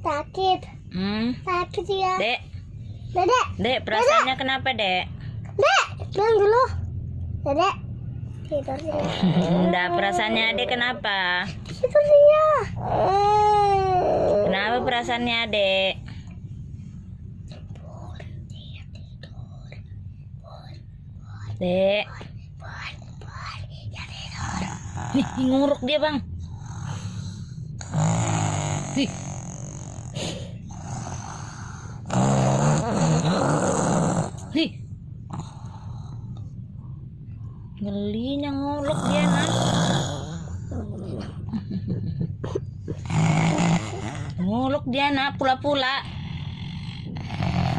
Sakit. Sakit ya. Dek. Dedek. Dek, perasaannya kenapa, Dek? Dek, bilang dulu. Dedek. Tidur ya. Enggak, perasaannya Adek kenapa? Tidur ya. Kenapa perasaannya Adek? Dek. Nih, nguruk dia, Bang. Nih. Nih. Ngelinya ngolok dia, Nak. Ngolok dia, Nak, pula-pula.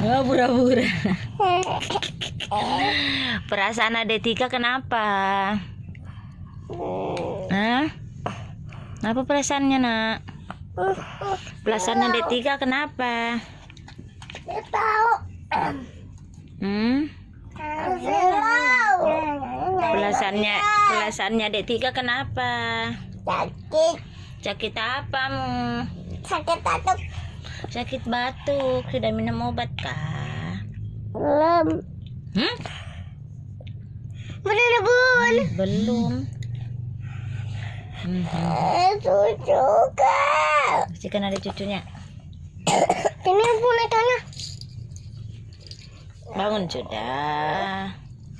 Oh, pura-pura. Perasaan Adek Tika kenapa? Hah? Apa perasaannya, Nak? Perasaan Adek Tika kenapa? Dia tahu. Perasaannya Adek Tika kenapa? Sakit. Sakit apa mu? Sakit batuk. Sakit batuk. Sudah minum obat kah? Belum. Belum. Belum. Itu juga. Pasti kan ada cucunya. Ini bonekanya. Bangun sudah.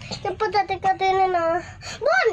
Cepat hati-hati ini nah. Bon.